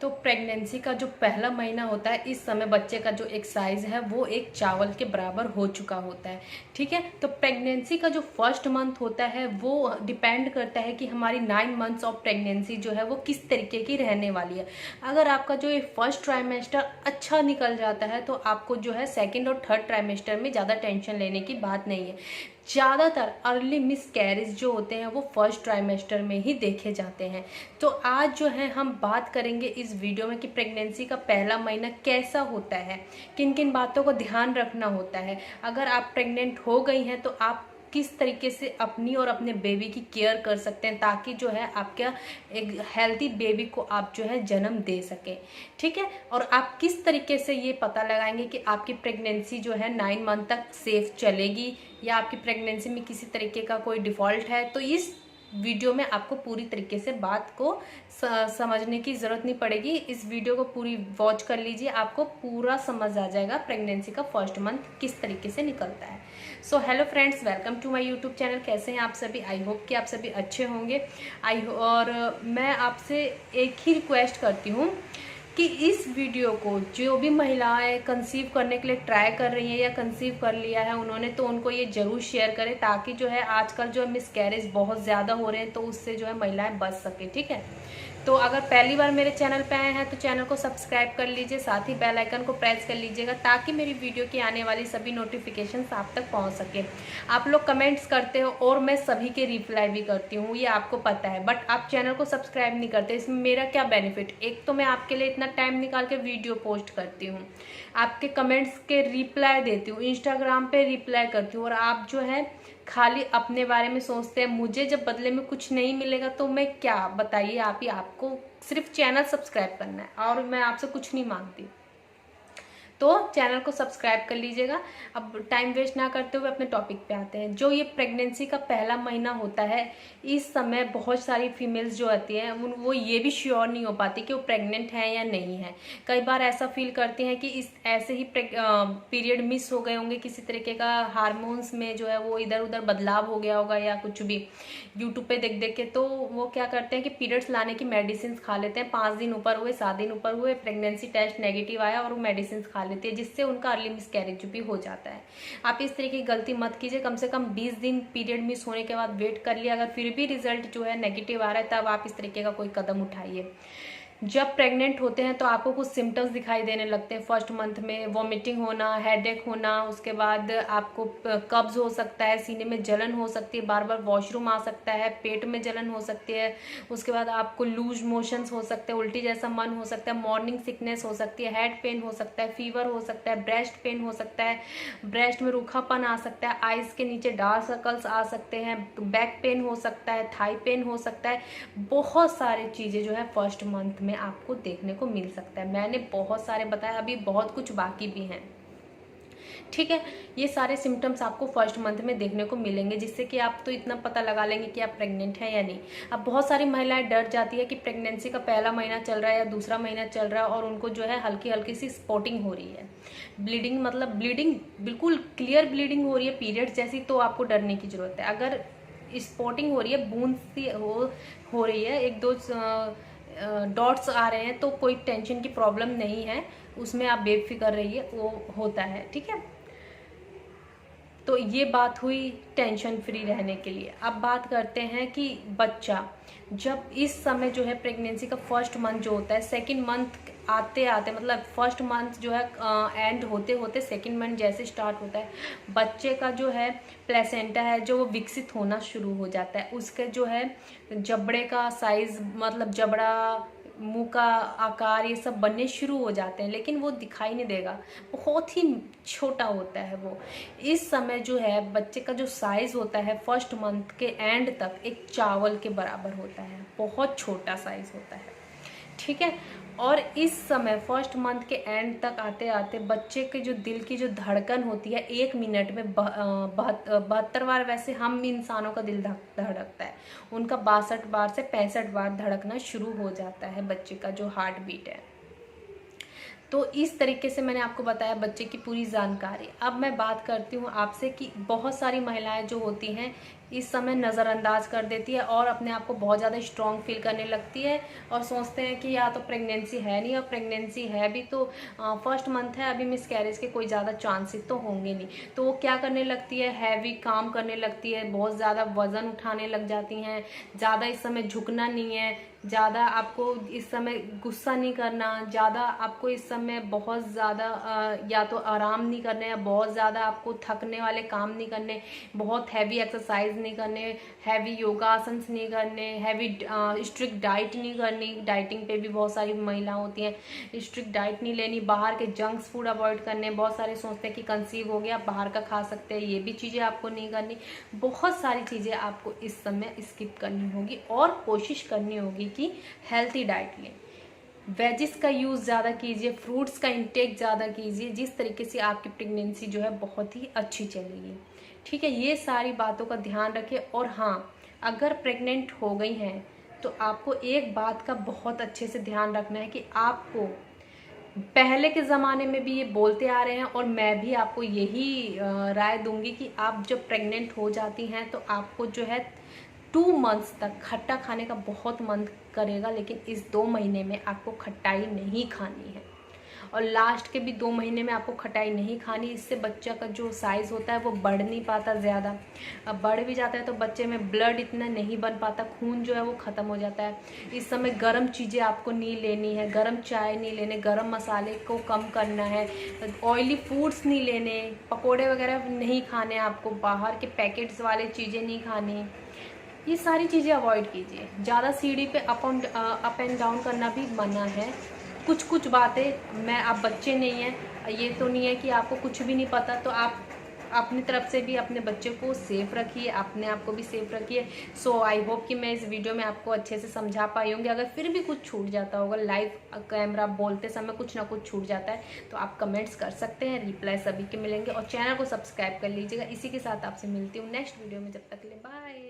तो प्रेगनेंसी का जो पहला महीना होता है, इस समय बच्चे का जो एक साइज है वो एक चावल के बराबर हो चुका होता है। ठीक है, तो प्रेगनेंसी का जो फर्स्ट मंथ होता है वो डिपेंड करता है कि हमारी 9 मंथ्स ऑफ प्रेगनेंसी जो है वो किस तरीके की रहने वाली है। अगर आपका जो ये फर्स्ट ट्राइमेस्टर अच्छा निकल जाता है तो आपको जो है सेकेंड और थर्ड ट्राइमेस्टर में ज़्यादा टेंशन लेने की बात नहीं है। ज़्यादातर अर्ली मिसकैरेज जो होते हैं वो फर्स्ट ट्राइमेस्टर में ही देखे जाते हैं। तो आज जो है हम बात करेंगे इस वीडियो में कि प्रेगनेंसी का पहला महीना कैसा होता है, किन किन बातों को ध्यान रखना होता है। अगर आप प्रेग्नेंट हो गई हैं तो आप किस तरीके से अपनी और अपने बेबी की केयर कर सकते हैं ताकि जो है आपका एक हेल्दी बेबी को आप जो है जन्म दे सकें। ठीक है, और आप किस तरीके से ये पता लगाएंगे कि आपकी प्रेगनेंसी जो है 9 मंथ तक सेफ चलेगी या आपकी प्रेगनेंसी में किसी तरीके का कोई डिफॉल्ट है। तो इस वीडियो में आपको पूरी तरीके से बात को समझने की ज़रूरत नहीं पड़ेगी। इस वीडियो को पूरी वॉच कर लीजिए, आपको पूरा समझ आ जाएगा प्रेगनेंसी का फर्स्ट मंथ किस तरीके से निकलता है। So hello friends, welcome to my YouTube channel. कैसे हैं आप सभी? आई होप कि आप सभी अच्छे होंगे। और मैं आपसे एक ही रिक्वेस्ट करती हूँ कि इस वीडियो को जो भी महिलाएं कंसीव करने के लिए ट्राई कर रही हैं या कंसीव कर लिया है उन्होंने, तो उनको ये जरूर शेयर करें ताकि जो है आजकल जो मिसकैरेज बहुत ज़्यादा हो रहे हैं तो उससे जो है महिलाएं बच सके। ठीक है, तो अगर पहली बार मेरे चैनल पे आए हैं तो चैनल को सब्सक्राइब कर लीजिए, साथ ही बेल आइकन को प्रेस कर लीजिएगा ताकि मेरी वीडियो की आने वाली सभी नोटिफिकेशंस आप तक पहुंच सके। आप लोग कमेंट्स करते हो और मैं सभी के रिप्लाई भी करती हूँ, ये आपको पता है, बट आप चैनल को सब्सक्राइब नहीं करते। इसमें मेरा क्या बेनिफिट? एक तो मैं आपके लिए इतना टाइम निकाल के वीडियो पोस्ट करती हूँ, आपके कमेंट्स के रिप्लाई देती हूँ, इंस्टाग्राम पे रिप्लाई करती हूँ, और आप जो है खाली अपने बारे में सोचते हैं। मुझे जब बदले में कुछ नहीं मिलेगा तो मैं क्या, बताइए आप ही। आपको सिर्फ चैनल सब्सक्राइब करना है और मैं आपसे कुछ नहीं मांगती, तो चैनल को सब्सक्राइब कर लीजिएगा। अब टाइम वेस्ट ना करते हुए अपने टॉपिक पे आते हैं। जो ये प्रेगनेंसी का पहला महीना होता है, इस समय बहुत सारी फीमेल्स जो आती हैं वो ये भी श्योर नहीं हो पाती कि वो प्रेग्नेंट है या नहीं है। कई बार ऐसा फील करती हैं कि इस ऐसे ही पीरियड मिस हो गए होंगे, किसी तरीके का हार्मोन्स में जो है वो इधर उधर बदलाव हो गया होगा या कुछ भी यूट्यूब पे देख देख के, तो वो क्या करते हैं कि पीरियड्स लाने की मेडिसिन खा लेते हैं। 5 दिन ऊपर हुए, 7 दिन ऊपर हुए, प्रेगनेंसी टेस्ट नेगेटिव आया और वो मेडिसिन खा लेती है, जिससे उनका अर्ली मिसकैरेज भी हो जाता है। आप इस तरह की गलती मत कीजिए। कम से कम 20 दिन पीरियड मिस होने के बाद वेट कर लिया, अगर फिर भी रिजल्ट जो है नेगेटिव आ रहा है तब आप इस तरीके का कोई कदम उठाइए। जब प्रेग्नेंट होते हैं तो आपको कुछ सिम्टम्स दिखाई देने लगते हैं फर्स्ट मंथ में। वॉमिटिंग होना, हेडेक होना, उसके बाद आपको कब्ज हो सकता है, सीने में जलन हो सकती है, बार बार वॉशरूम आ सकता है, पेट में जलन हो सकती है, उसके बाद आपको लूज मोशंस हो सकते हैं, उल्टी जैसा मन हो सकता है, मॉर्निंग सिकनेस हो सकती है, हेड पेन हो सकता है, फीवर हो सकता है, ब्रेस्ट पेन हो सकता है, ब्रेस्ट में रूखापन आ सकता है, आइज के नीचे डार्क सर्कल्स आ सकते हैं, बैक पेन हो सकता है, थाई पेन हो सकता है। बहुत सारी चीज़ें जो है फर्स्ट मंथ में आपको देखने को मिल सकता है। मैंने बहुत सारे बताया, अभी बहुत कुछ बाकी भी हैं। ठीक है, ये सारे सिम्टम्स आपको फर्स्ट मंथ में देखने को मिलेंगे, जिससे कि आप तो इतना पता लगा लेंगे कि आप प्रेग्नेंट हैं या नहीं। अब बहुत सारी महिलाएं डर जाती है कि प्रेगनेंसी का पहला महीना चल रहा है या दूसरा महीना चल रहा है और उनको जो है हल्की हल्की सी स्पॉटिंग हो रही है, ब्लीडिंग, मतलब ब्लीडिंग बिल्कुल क्लियर ब्लीडिंग हो रही है पीरियड्स जैसी, तो आपको डरने की जरूरत है। अगर स्पॉटिंग हो रही है, बूंद सी हो रही है, एक दो डॉट्स आ रहे हैं, तो कोई टेंशन की प्रॉब्लम नहीं है, उसमें आप बेफिक्र रहिए, वो होता है। ठीक है, तो ये बात हुई टेंशन फ्री रहने के लिए। अब बात करते हैं कि बच्चा जब इस समय जो है प्रेगनेंसी का फर्स्ट मंथ जो होता है, सेकंड मंथ आते आते, मतलब फर्स्ट मंथ जो है एंड होते होते सेकंड मंथ जैसे स्टार्ट होता है, बच्चे का जो है प्लेसेंटा है जो वो विकसित होना शुरू हो जाता है। उसके जो है जबड़े का साइज, मतलब जबड़ा, मुंह का आकार, ये सब बनने शुरू हो जाते हैं, लेकिन वो दिखाई नहीं देगा, बहुत ही छोटा होता है वो। इस समय जो है बच्चे का जो साइज होता है फर्स्ट मंथ के एंड तक एक चावल के बराबर होता है, बहुत छोटा साइज होता है। ठीक है, और इस समय फर्स्ट मंथ के एंड तक आते आते बच्चे के जो दिल की जो धड़कन होती है 1 मिनट में 72 बार, वैसे हम इंसानों का दिल धड़कता है, उनका 62 बार से 65 बार धड़कना शुरू हो जाता है बच्चे का जो हार्ट बीट है। तो इस तरीके से मैंने आपको बताया बच्चे की पूरी जानकारी। अब मैं बात करती हूँ आपसे कि बहुत सारी महिलाएं जो होती हैं इस समय नज़रअंदाज कर देती है और अपने आप को बहुत ज़्यादा स्ट्रॉन्ग फील करने लगती है और सोचते हैं कि या तो प्रेगनेंसी है नहीं, और प्रेगनेंसी है भी तो फर्स्ट मंथ है, अभी मिसकैरेज के कोई ज़्यादा चांसेस तो होंगे नहीं। तो वो क्या करने लगती है, हैवी काम करने लगती है, बहुत ज़्यादा वज़न उठाने लग जाती हैं, ज़्यादा इस समय झुकना नहीं है, ज़्यादा आपको इस समय गुस्सा नहीं करना, ज़्यादा आपको इस समय बहुत ज़्यादा या तो आराम नहीं करने, या बहुत ज़्यादा आपको थकने वाले काम नहीं करने, बहुत हैवी एक्सरसाइज नहीं करने, हैवी योगासन नहीं करने, हैवी स्ट्रिक्ट डाइट नहीं करनी। डाइटिंग पे भी बहुत सारी महिला होती हैं, स्ट्रिक्ट डाइट नहीं लेनी, बाहर के जंक्स फूड अवॉइड करने। बहुत सारे सोचते हैं कि कंसीव हो गया बाहर का खा सकते हैं, ये भी चीज़ें आपको नहीं करनी। बहुत सारी चीज़ें आपको इस समय स्किप करनी होगी और कोशिश करनी होगी कि हेल्थी डाइट लें। वेजिस का यूज़ ज़्यादा कीजिए, फ्रूट्स का इंटेक ज़्यादा कीजिए, जिस तरीके से आपकी प्रेगनेंसी जो है बहुत ही अच्छी चलेगी। ठीक है, ये सारी बातों का ध्यान रखें। और हाँ, अगर प्रेग्नेंट हो गई हैं तो आपको एक बात का बहुत अच्छे से ध्यान रखना है कि आपको पहले के ज़माने में भी ये बोलते आ रहे हैं और मैं भी आपको यही राय दूंगी कि आप जब प्रेग्नेंट हो जाती हैं तो आपको जो है 2 मंथ्स तक खट्टा खाने का बहुत मन करेगा, लेकिन इस 2 महीने में आपको खटाई नहीं खानी है। और लास्ट के भी 2 महीने में आपको खटाई नहीं खानी। इससे बच्चा का जो साइज़ होता है वो बढ़ नहीं पाता ज़्यादा। अब बढ़ भी जाता है तो बच्चे में ब्लड इतना नहीं बन पाता, खून जो है वो ख़त्म हो जाता है। इस समय गर्म चीज़ें आपको नहीं लेनी है, गर्म चाय नहीं लेने, गर्म मसाले को कम करना है, ऑयली फूड्स नहीं लेने, पकोड़े वगैरह नहीं खाने, आपको बाहर के पैकेट्स वाले चीज़ें नहीं खानी। ये सारी चीज़ें अवॉइड कीजिए। ज़्यादा सीढ़ी पे अप एंड डाउन करना भी मना है। कुछ कुछ बातें, मैं आप बच्चे नहीं हैं, ये तो नहीं है कि आपको कुछ भी नहीं पता, तो आप अपनी तरफ से भी अपने बच्चे को सेफ रखिए, अपने आप को भी सेफ रखिए। सो आई होप कि मैं इस वीडियो में आपको अच्छे से समझा पाई होंगी। अगर फिर भी कुछ छूट जाता होगा, लाइव कैमरा बोलते समय कुछ ना कुछ छूट जाता है, तो आप कमेंट्स कर सकते हैं, रिप्लाई सभी के मिलेंगे। और चैनल को सब्सक्राइब कर लीजिएगा। इसी के साथ आपसे मिलती हूँ नेक्स्ट वीडियो में। जब तक के लिए बाय।